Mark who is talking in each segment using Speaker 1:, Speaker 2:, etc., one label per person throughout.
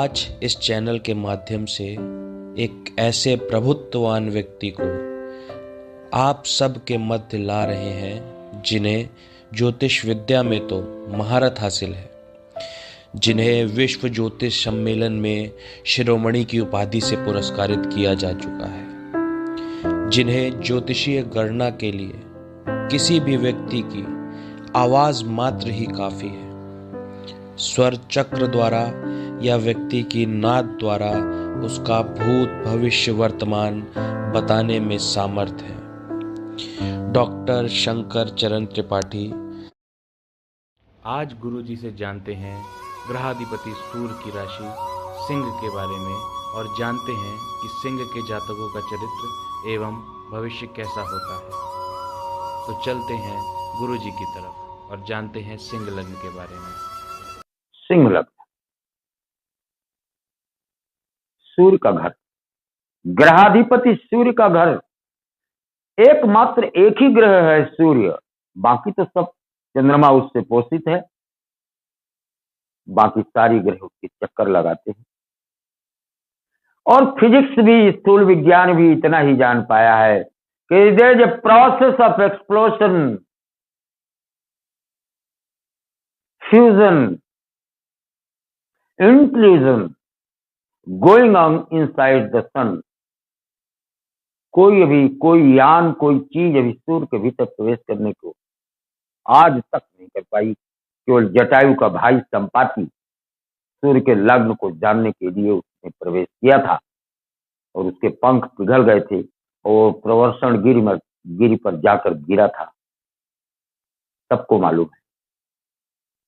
Speaker 1: आज इस चैनल के माध्यम से एक ऐसे प्रभुत्ववान व्यक्ति को आप सबके मध्य ला रहे हैं जिन्हें ज्योतिष विद्या में तो महारत हासिल है, जिन्हें विश्व ज्योतिष सम्मेलन में शिरोमणि की उपाधि से पुरस्कारित किया जा चुका है, जिन्हें ज्योतिषीय गणना के लिए किसी भी व्यक्ति की आवाज मात्र ही काफी है। स्वर चक्र द्वारा या व्यक्ति की नाद द्वारा उसका भूत भविष्य वर्तमान बताने में सामर्थ्य है। डॉक्टर शंकर चरण त्रिपाठी। आज गुरुजी से जानते हैं ग्रहाधिपति सूर्य की राशि सिंह के बारे में और जानते हैं कि सिंह के जातकों का चरित्र एवं भविष्य कैसा होता है। तो चलते हैं गुरुजी की तरफ और जानते हैं सिंह लग्न के बारे में।
Speaker 2: सिंह लग्न, सूर्य का घर, ग्रहाधिपति सूर्य का घर। एकमात्र एक ही ग्रह है सूर्य, बाकी तो सब चंद्रमा उससे पोषित है। बाकी सारी ग्रह उसके चक्कर लगाते हैं। और फिजिक्स भी, स्थूल विज्ञान भी इतना ही जान पाया है कि there is a process of explosion, fusion, inclusion going on inside the sun. कोई यान, कोई चीज अभी सूर्य के भीतर प्रवेश करने को आज तक नहीं कर पाई। केवल जटायु का भाई संपाति सूर्य के लग्न को जानने के लिए उसने प्रवेश किया था और उसके पंख पिघल गए थे और प्रवर्षण गिरी पर जाकर गिरा था। सबको मालूम है।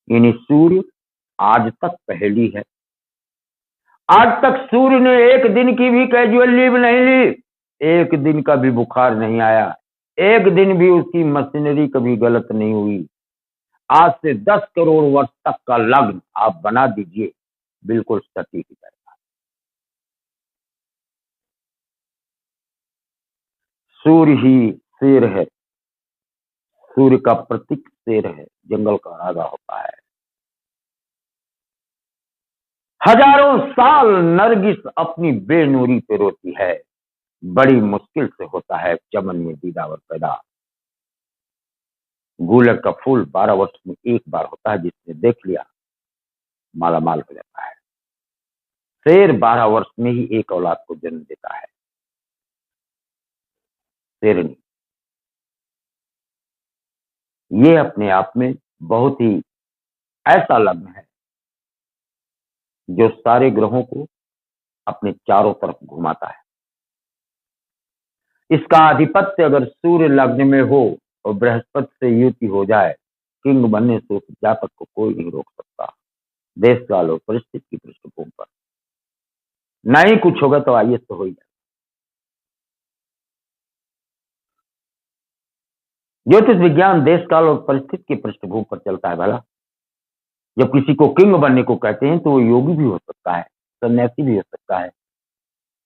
Speaker 2: यानी सूर्य आज तक पहेली है। आज तक सूर्य ने एक दिन की भी कैजुअल लीव नहीं ली, एक दिन का भी बुखार नहीं आया, एक दिन भी उसकी मशीनरी कभी गलत नहीं हुई। आज से 10 करोड़ वर्ष तक का लग्न आप बना दीजिए, बिल्कुल सटीक ही जाएगा। सूर्य ही शेर है, सूर्य का प्रतीक शेर है, जंगल का राजा होता है। हजारों साल नरगिस अपनी बेनूरी पे रोती है, बड़ी मुश्किल से होता है चमन में दीदावर पैदा। गुलर का फूल 12 वर्ष में एक बार होता है, जिसने देख लिया माला माल हो जाता है। शेर 12 वर्ष में ही एक औलाद को जन्म देता है, शेरनी। ये अपने आप में बहुत ही ऐसा लग्न है जो सारे ग्रहों को अपने चारों तरफ घुमाता है। इसका आधिपत्य अगर सूर्य लग्न में हो और बृहस्पति से युति हो जाए, किंग बनने से उस जातक को कोई नहीं रोक सकता। देश काल और परिस्थिति की पृष्ठभूमि पर नहीं कुछ होगा तो आइए तो हो ही जाए। ज्योतिष विज्ञान देश काल और परिस्थिति की पृष्ठभूमि पर चलता है। भला जब किसी को किंग बनने को कहते हैं तो वो योगी भी हो सकता है, सन्यासी भी हो सकता है।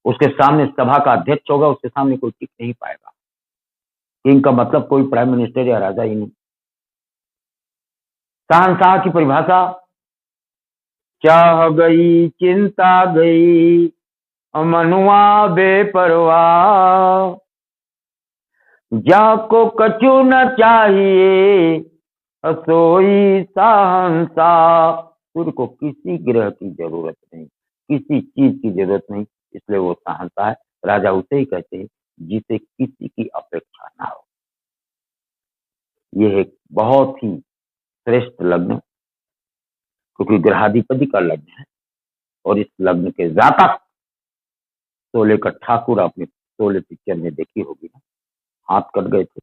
Speaker 2: उसके सामने सभा का अध्यक्ष होगा, उसके सामने कोई टिक नहीं पाएगा। किंग का मतलब कोई प्राइम मिनिस्टर या राजा ही नहीं। शहंशाह की परिभाषा, चाह गई चिंता गई मनुआ बेपरवाह, जाको कछु न चाहिए सोई शहंशाह। सूर्य को किसी ग्रह की जरूरत नहीं, किसी चीज की जरूरत नहीं, इसलिए वो शहंशाह है। राजा उसे ही कहते हैं जिसे किसी की अपेक्षा ना हो। यह एक बहुत ही श्रेष्ठ लग्न, क्योंकि ग्रहाधिपति का लग्न है और इस लग्न के जातक शोले का ठाकुर, आपने शोले पिक्चर में देखी होगी ना, हाथ कट गए थे।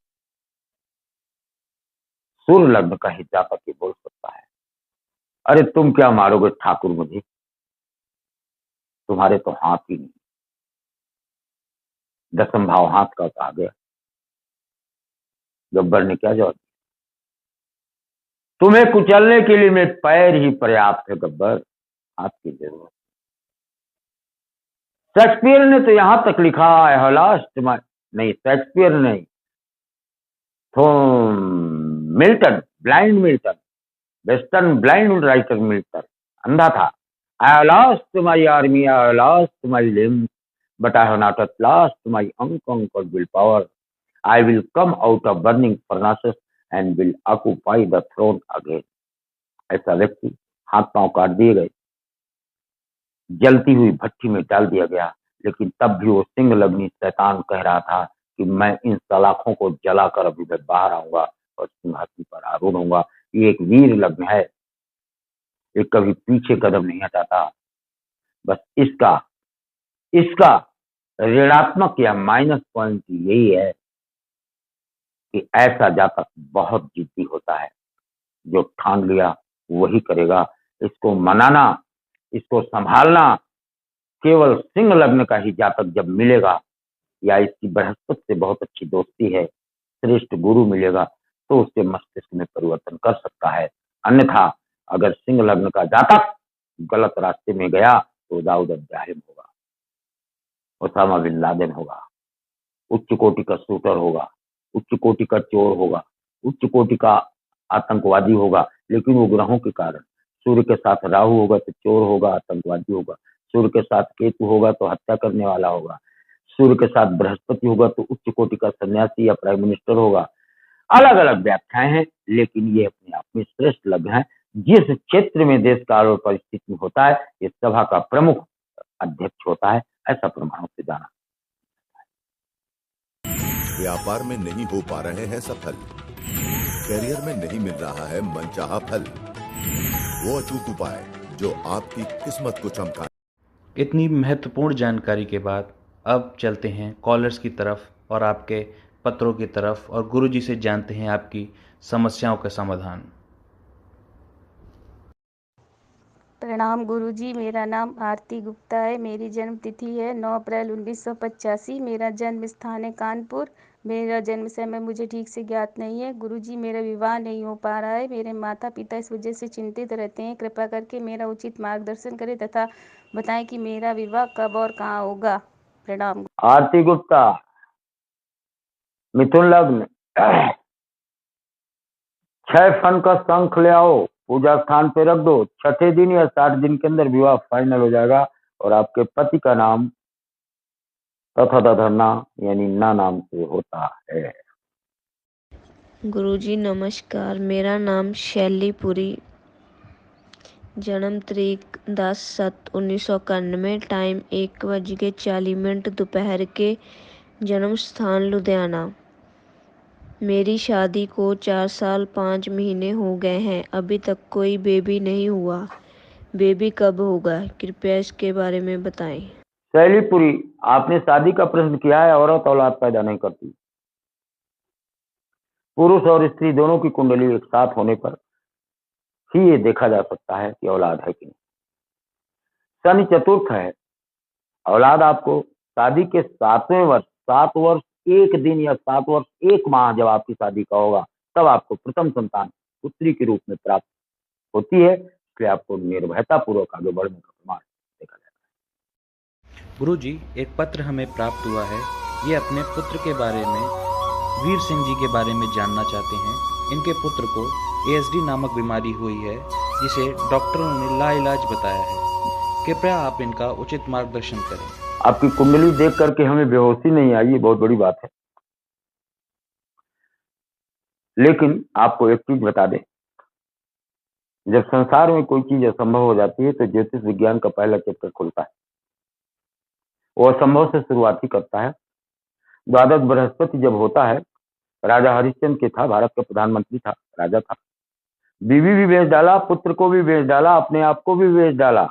Speaker 2: सूर्य लग्न का ही जातक ही बोल सकता है, अरे तुम क्या मारोगे ठाकुर मुझे, तुम्हारे तो हाथ ही नहीं। दसम भाव हाथ का आ गया। गब्बर ने क्या जवाब दिया, तुम्हें कुचलने के लिए मेरे पैर ही पर्याप्त है गब्बर, हाथ की जरूरत। शेक्सपियर ने तो यहां तक लिखा है, लास्ट नहीं, शेक्सपियर नहीं, तो Milton, blind Milton, western blind writer Milton, अंधा था, I have lost my army, I have lost my limbs, but I have not at lost my unconquered willpower. I will come out of burning furnaces and will occupy the throne again. ऐसा व्यक्ति हाथ पांव काट दिए गए, जलती हुई भट्टी में डाल दिया गया, लेकिन तब भी वो सिंह लगनी शैतान कह रहा था कि मैं इन सलाखों को जलाकर अभी मैं बाहर आऊंगा और सिंहासन पर आरूढ़ होऊंगा। ये एक वीर लग्न है, ये कभी पीछे कदम नहीं हटाता। बस इसका इसका ऋणात्मक या माइनस पॉइंट यही है कि ऐसा जातक बहुत जिद्दी होता है, जो ठान लिया वही करेगा। इसको मनाना, इसको संभालना केवल सिंह लग्न का ही जातक जब मिलेगा, या इसकी बृहस्पति से बहुत अच्छी दोस्ती है, श्रेष्ठ गुरु मिलेगा, तो उसके मस्तिष्क में परिवर्तन कर सकता है। अन्यथा अगर सिंह लग्न का जातक गलत रास्ते में गया तो दाऊद इब्राहिम होगा, ओसामा बिन लादेन होगा, उच्च कोटि का शूटर होगा, उच्च कोटि का चोर होगा, उच्च कोटि का आतंकवादी होगा। लेकिन वो ग्रहों के कारण, सूर्य के साथ राहु होगा तो चोर होगा, आतंकवादी होगा। सूर्य के साथ केतु होगा तो हत्या करने वाला होगा। सूर्य के साथ बृहस्पति होगा तो उच्च कोटि का सन्यासी या प्राइम मिनिस्टर होगा। अलग अलग व्याख्याएं हैं, लेकिन ये अपने आप में श्रेष्ठ लग्न है। जिस क्षेत्र में देश काल और परिस्थिति में होता है, ये सभा का प्रमुख अध्यक्ष होता है, ऐसा प्रमाणों से जाना।
Speaker 3: व्यापार में नहीं हो पा रहे हैं सफल, करियर में नहीं मिल रहा है मनचाहा फल, वो अचूक उपाय जो आपकी किस्मत को चमका।
Speaker 1: इतनी महत्वपूर्ण जानकारी के बाद अब चलते हैं कॉलर्स की तरफ और आपके पत्रों की तरफ, और गुरुजी से जानते हैं आपकी समस्याओं का समाधान।
Speaker 4: प्रणाम गुरुजी, मेरा नाम आरती गुप्ता है। मेरी जन्म तिथि है 9 अप्रैल 1985। मेरा जन्म स्थान है कानपुर। मेरा जन्म समय मुझे ठीक से ज्ञात नहीं है। गुरुजी, मेरा विवाह नहीं हो पा रहा है। मेरे माता पिता इस वजह से चिंतित रहते हैं। कृपा करके मेरा उचित मार्गदर्शन करें तथा बताएं कि मेरा विवाह कब और कहाँ होगा। प्रणाम।
Speaker 2: आरती गुप्ता, मिथुन लग्न, 6 फन का शंख ले आओ, पूजा स्थान पे रख दो। छठे दिन या 60 दिन के अंदर विवाह फाइनल हो जाएगा और आपके पति का नाम तथा तथरना यानी ना नाम से होता है।
Speaker 5: गुरुजी नमस्कार, मेरा नाम शैलीपुरी, जन्म तारीख 10/7/1991, टाइम 1:40 दोपहर के, जन्म स्थान लुधियाना। मेरी शादी को 4 साल 5 महीने हो गए हैं, अभी तक कोई बेबी नहीं हुआ। बेबी कब होगा, कृपया इसके बारे में बताएं।
Speaker 2: शैलीपुरी, आपने शादी का प्रश्न किया है। औरत औलाद पैदा नहीं करती। पुरुष और स्त्री दोनों की कुंडली एक साथ होने पर ही ये देखा जा सकता है कि औलाद है कि नहीं। शनि चतुर्थ है। औलाद आपको शादी के 7वें वर्ष, 7 वर्ष 1 दिन या 7 वर्ष 1 माह जब आपकी शादी का होगा, तब आपको प्रथम संतान पुत्री के रूप में प्राप्त होती है। इसलिए आपको निर्भयता पूर्वक आगे बढ़ने का प्रमाण देखा जाता है।
Speaker 1: गुरुजी, एक पत्र हमें प्राप्त हुआ है। ये अपने पुत्र के बारे में, वीर सिंह जी के बारे में जानना चाहते हैं। इनके पुत्र को ASD नामक बीमारी हुई है, जिसे डॉक्टरों ने लाइलाज बताया है। कृपया आप इनका उचित मार्गदर्शन करें।
Speaker 2: आपकी कुंडली देख करके हमें बेहोशी नहीं आई, ये बहुत बड़ी बात है। लेकिन आपको एक चीज बता दें, जब संसार में कोई चीज असंभव हो जाती है तो ज्योतिष विज्ञान का पहला चैप्टर खुलता है। वो असंभव से शुरुआत ही करता है। द्वादश बृहस्पति जब होता है, राजा हरिश्चंद्र के था, भारत का प्रधानमंत्री था, राजा था। बीवी भी बेच डाला, पुत्र को भी बेच डाला, अपने आप को भी बेच डाला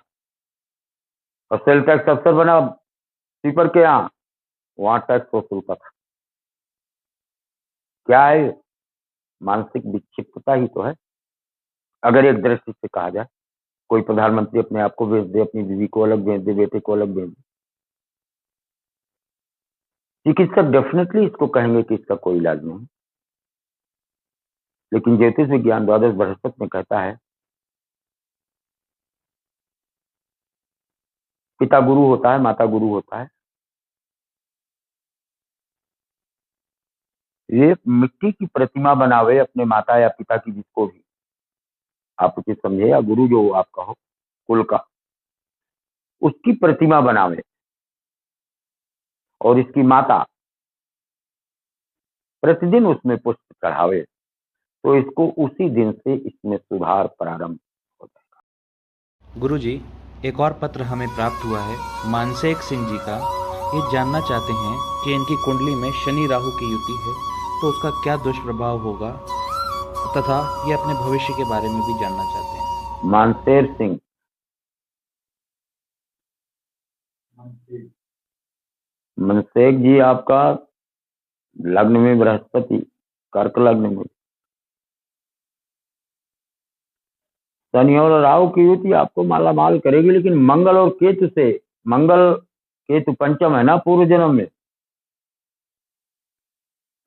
Speaker 2: और सेल टैक्स अफसर बना स्वीपर के यहाँ, वहां टैक्स वसूलता था। क्या है? मानसिक विक्षिप्तता ही तो है। अगर एक दृष्टि से कहा जाए, कोई प्रधानमंत्री अपने आप को बेच दे, अपनी बीवी को अलग बेच दे, बेटे को अलग बेच दे, चिकित्सक डेफिनेटली इसको कहेंगे कि इसका कोई इलाज नहीं। लेकिन ज्योतिष विज्ञान द्वादश बृहस्पति में कहता है, पिता गुरु होता है, माता गुरु होता है। ये मिट्टी की प्रतिमा बनावे अपने माता या पिता की, जिसको भी आप उचित समझे, या गुरु जो आपका हो कुल का, उसकी प्रतिमा बनावे और इसकी माता प्रतिदिन उसमें पुष्प चढ़ावे, तो इसको उसी दिन से इसमें सुधार प्रारंभ हो जाएगा।
Speaker 1: गुरुजी, एक और पत्र हमें प्राप्त हुआ है मानसेक सिंह जी का। ये जानना चाहते हैं कि इनकी कुंडली में शनि राहु की युति है तो उसका क्या दुष्प्रभाव होगा, तथा ये अपने भविष्य के बारे में भी जानना चाहते हैं।
Speaker 2: मानसेर सिंह, मनसेक जी, आपका लग्न में बृहस्पति, कर्क लग्न में शनि और राहु की युति आपको माला माल करेगी, लेकिन मंगल और केतु से, मंगल केतु पंचम है ना पूर्व जन्म में,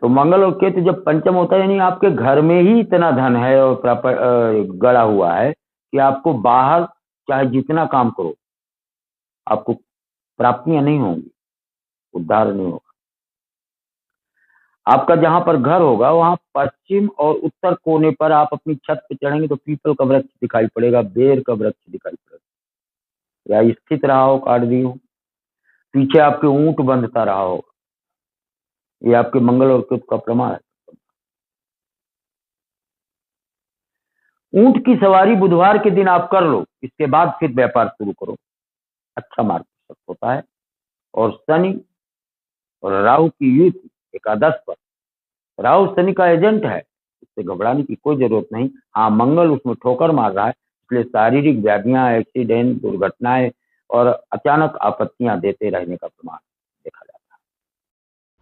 Speaker 2: तो मंगल और केतु जब पंचम होता है यानी आपके घर में ही इतना धन है और गड़ा हुआ है कि आपको बाहर चाहे जितना काम करो आपको प्राप्तियां नहीं होंगी, उद्धार नहीं होगा। आपका जहां पर घर होगा वहां पश्चिम और उत्तर कोने पर आप अपनी छत पे चढ़ेंगे तो पीपल का वृक्ष दिखाई पड़ेगा, बेर का वृक्ष दिखाई पड़ेगा, या स्थित रहा हो काट दी हो, पीछे आपके ऊंट बंधता रहा होगा, ये आपके मंगल और केतु का प्रमाण है। ऊंट की सवारी बुधवार के दिन आप कर लो, इसके बाद फिर व्यापार शुरू करो, अच्छा मार्ग होता है। और शनि और राहु की युति एकादश पर, राहु शनि का एजेंट है, इससे घबराने की कोई जरूरत नहीं। हाँ, मंगल उसमें ठोकर मार रहा है, इसलिए शारीरिक व्याधियां, एक्सीडेंट, दुर्घटनाएं और अचानक आपत्तियां देते रहने का प्रमाण देखा जाता है।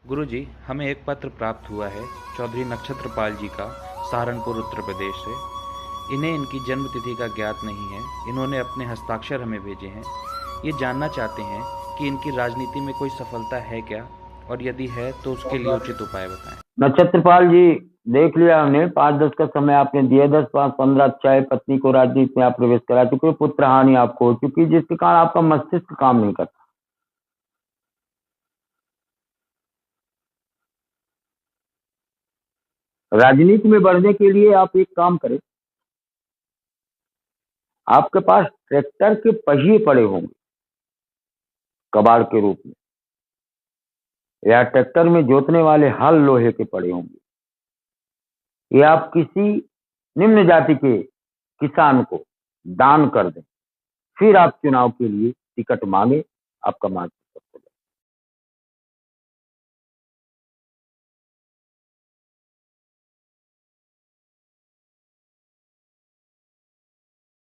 Speaker 1: गुरुजी, हमें एक पत्र प्राप्त हुआ है चौधरी नक्षत्रपाल जी का, सहारनपुर उत्तर प्रदेश से। इन्हें इनकी जन्म तिथि का ज्ञात नहीं है, इन्होंने अपने हस्ताक्षर हमें भेजे हैं। ये जानना चाहते हैं कि इनकी राजनीति में कोई सफलता है क्या, और यदि है तो उसके लिए उचित उपाय बताएं।
Speaker 2: नक्षत्रपाल जी, देख लिया हमने, 5-10 का समय आपने दिया, 10-5-15 6 पत्नी को राजनीति में आप प्रवेश करा चुके, पुत्र हानि आपको हो चुकी, जिसके कारण आपका मस्तिष्क काम नहीं करता। राजनीति में बढ़ने के लिए आप एक काम करें, आपके पास ट्रैक्टर के पहिए पड़े होंगे कबाड़ के रूप में, या ट्रैक्टर में जोतने वाले हल लोहे के पड़े होंगे, ये आप किसी निम्न जाति के किसान को दान कर दें, फिर आप चुनाव के लिए टिकट मांगे, आपका मार्ग